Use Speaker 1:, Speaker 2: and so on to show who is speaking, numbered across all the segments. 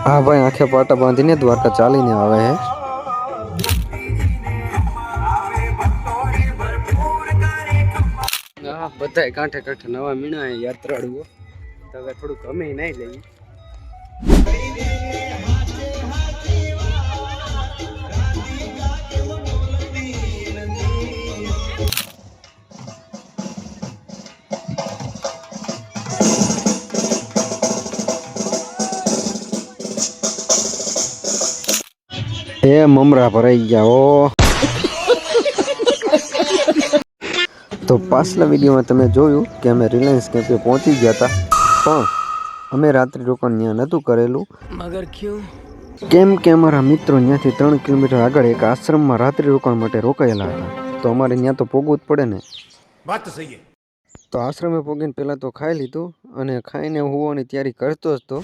Speaker 1: हाँ भाई आंखें पाटा बांधीने द्वारका चालीने आवे है। हाँ बताए कांठे कांठे नवा मीणा है यात्राड़ुओ तो હવે થોડું ગમે નહીં લેવી। એ મમરા ભરાઈ ગયા ઓ। તો પાછલા વિડીયોમાં તમે જોયું કે અમે રિલાયન્સ કેમ્પે પહોંચી ગયા હતા, પણ અમે રાત્રિ રોકાણ ત્યાં નહોતું કરેલું। મગર ક્યું? કેમ કે અમારા મિત્રો ત્યાંથી 3 કિલોમીટર આગળ એક આશ્રમમાં રાત્રિ રોકાણ માટે રોકાયેલા હતા, તો અમારે ત્યાં તો પોગવું જ પડે ને। વાત તો સહી છે। તો આશ્રમે પોગીને પહેલાં તો ખાઈ લીધું અને ખાઈને હોવાની તૈયારી કરતો જ તો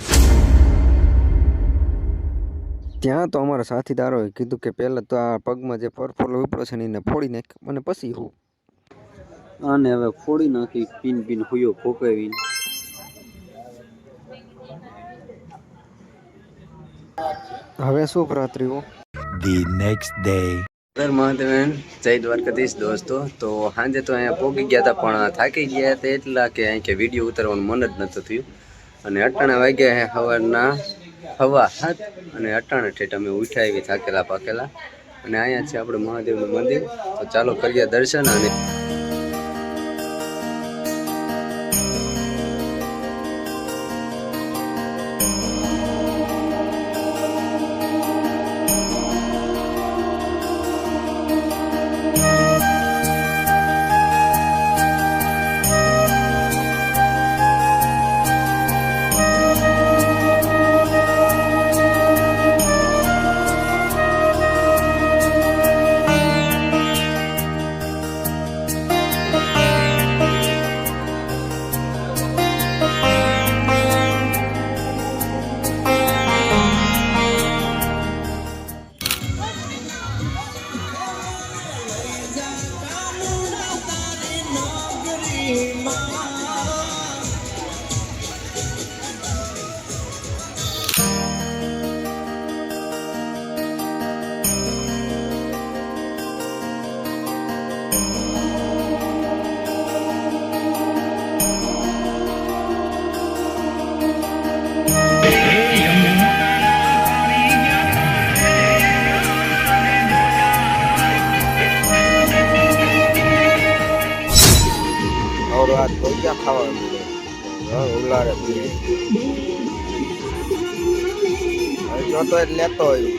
Speaker 1: ત્યાં તો અમારા સાથીદારોએ કીધું કે પહેલાં તો આ પગમાં જે પરફોલો ઉપડો છે ને એને ફોડી નાખ અને પછી હું આને હવે ફોડી નાખી પીન પીન હુયો ફોકાવી। હવે શું રાત્રિઓ ધી નેક્સ્ટ ડે મહાદેવન જય દ્વારકાધીશ દોસ્તો। તો સાંજે તો અહીંયા પોગી ગયા હતા પણ થાકી ગયા હતા એટલા કે અહીં કે વિડીયો ઉતારવાનું મન જ નહોતું થયું અને 8 વાગ્યા હે સવારના 7:15 અને 8 ઠેઠ અમે ઉઠ્યા એવી થાકેલા પાકેલા અને અહીંયા છે આપણે મહાદેવનું મંદિર। તો ચાલો કરીએ દર્શન। અને તો લેતો હોય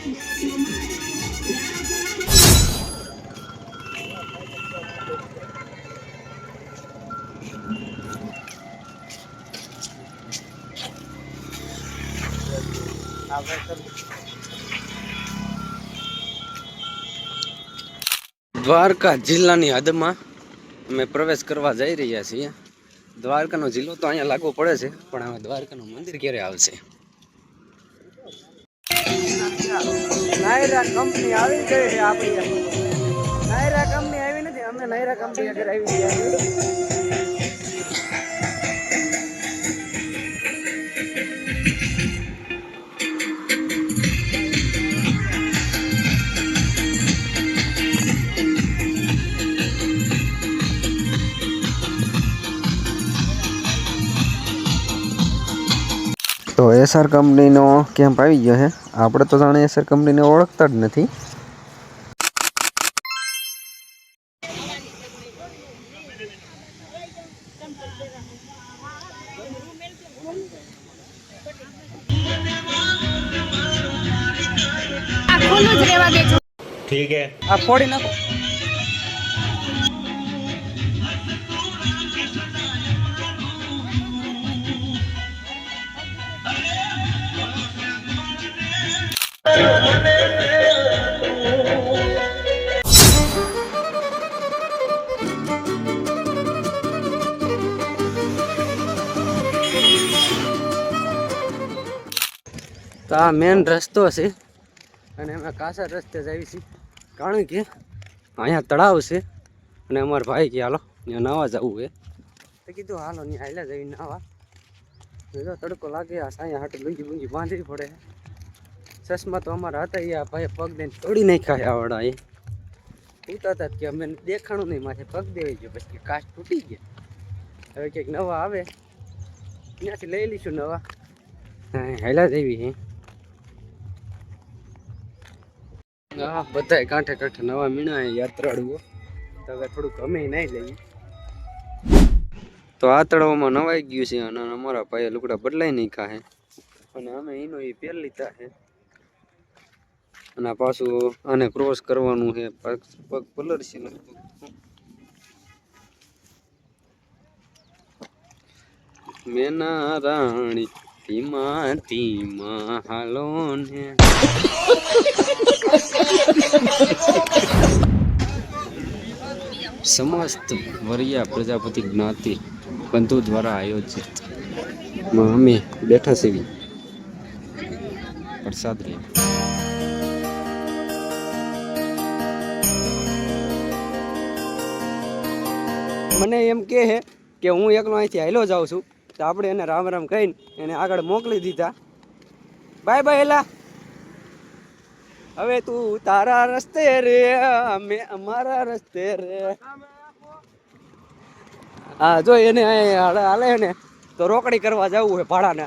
Speaker 1: દ્વારકા જિલ્લાની હદમાં અમે પ્રવેશ કરવા જઈ રહ્યા છીએ। દ્વારકાનો જિલ્લો તો અહીંયા લાગુ પડે છે પણ હવે દ્વારકાનું મંદિર ક્યારે આવશે? નાયરા કંપની આવી ગઈ છે આપણી। નાયરા કંપની આવી નથી, અમે નાયરા કંપની આગળ આવી ગયા। તો એસઆર કંપનીનો કેમ્પ આવી ગયો છે। આપણે તો જાણે એસઆર કંપનીને ઓળખતા જ નથી। ઠીક હે આ ફોડી નાખો। તો આ મેન રસ્તો છે અને અમે કાસા રસ્તે જ આવી છીએ કારણ કે અહીંયા તળાવ છે અને અમારા ભાઈ કે હાલો ત્યાં નાવા જવું છે તો કીધું હાલો ત્યાં હાલ્યા જવી નાવા। જો તડકો લાગે આ સાયા હાટે લુંગી બુંગી બાંધવી પડે. ચશ્મા તો અમારા હતા એ ભાઈ પગ દઈને તોડી નાખ્યા આવડા એ ઉતા હતા કે અમે દેખાણું નહીં માથે પગ દેવાઈ ગયો પછી કાચ તૂટી ગયા. હવે કંઈક નવા આવે ત્યાંથી લઈ લઈશું નવા. હા હેલા જેવી હે હા બધા કાંઠે કાંઠે નવા મીણા યાત્રાળુઓ. તો હવે થોડુંક અમે નહીં લઈએ. તો આ તળાવમાં નવાઈ ગયું છે અને અમારા ભાઈએ લુગડા બદલાઈ નહીં ખાહે અને અમે એનો એ પહેર લીધા છે. અને પાછું આને ક્રોસ કરવાનું છે. પગ પલર છે મેના રાણી ધીમા ધીમા હાલો ને. સમસ્ત વરિયા પ્રજાપતિ જ્ઞાતિ બંધુ દ્વારા આયોજિત અમે બેઠા છીએ પ્રસાદ રે. મને એમ કહે છે કે હું એકલો અહીંથી હાલો જાઉં છું તો આપણે એને રામ રામ કહીને એને આગળ મોકલી દીધા. બાય બાય એલા, હવે તું તારા રસ્તે રે અમે અમારા રસ્તે રે. હા જો એને હાલે ને તો રોકડી કરવા જવું છે ભાડાને.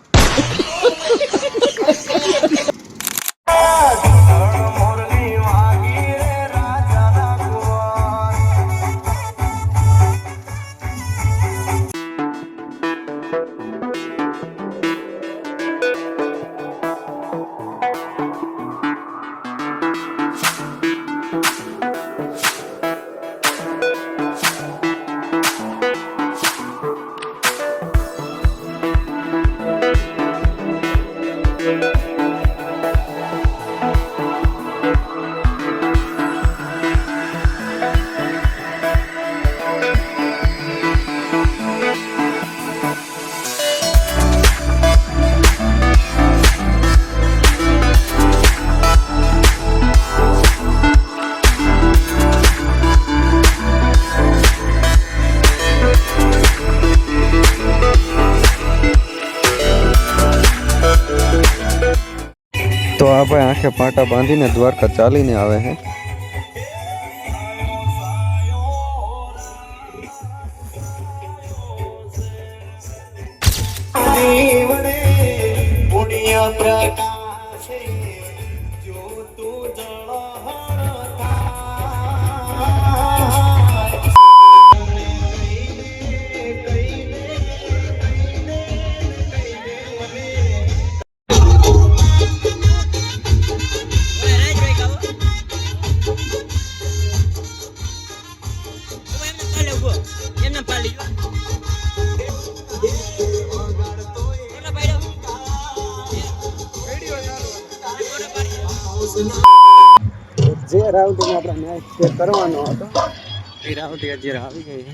Speaker 1: તો આ ભાઈ આંખે પાટા બાંધીને દ્વારકા ચાલીને આવે છે. જે રાઉટી આપણે મેચ કરવાનો હતો એ રાઉટી અત્યારે આવી ગઈ છે.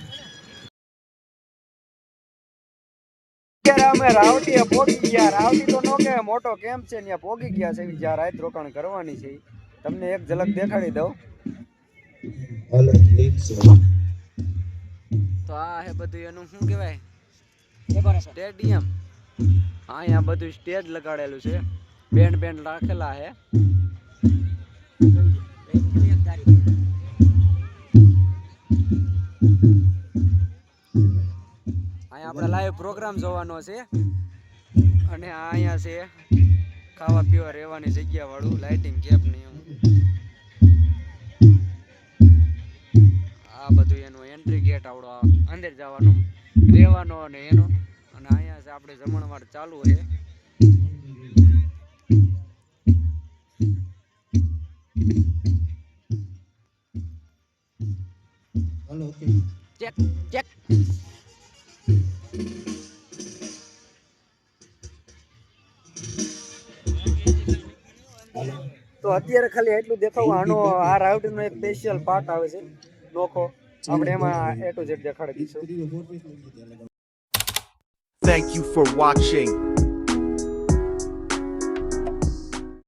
Speaker 1: અત્યારે અમે રાવટીએ પોગી ગયા. રાવટી તો નો કે મોટો કેમ્પ છે ત્યાં પોગી ગયા છે. જ્યાં રાત રોકાણ કરવાની છે તમને એક ઝલક દેખાડી દઉં. તો આ હે બધું એનું શું કહેવાય સ્ટેડિયમ. અહીંયા બધું સ્ટેજ લગાડેલું છે. બેન્ડ રાખેલા છે. અહીંયા આપણે લાઈવ પ્રોગ્રામ જોવાનો છે અને અહીંયા છે ખાવા પીવા રહેવાની જગ્યા વાળું લાઇટિંગ કેપ ને એવું. આ બધું એનું એન્ટ્રી ગેટ આવડો અંદર જવાનો રહેવાનો અને એનો. અને અહીંયા છે આપણે જમણવાર ચાલુ છે. Check check. તો અત્યારે ખાલી એટલું દેખાવું. આનો આ રાઉટીનો એક સ્પેશિયલ પાર્ટ આવે છે નોખો. આપણે એમાં A to Z દેખાડી દઈશું.
Speaker 2: Thank you for watching.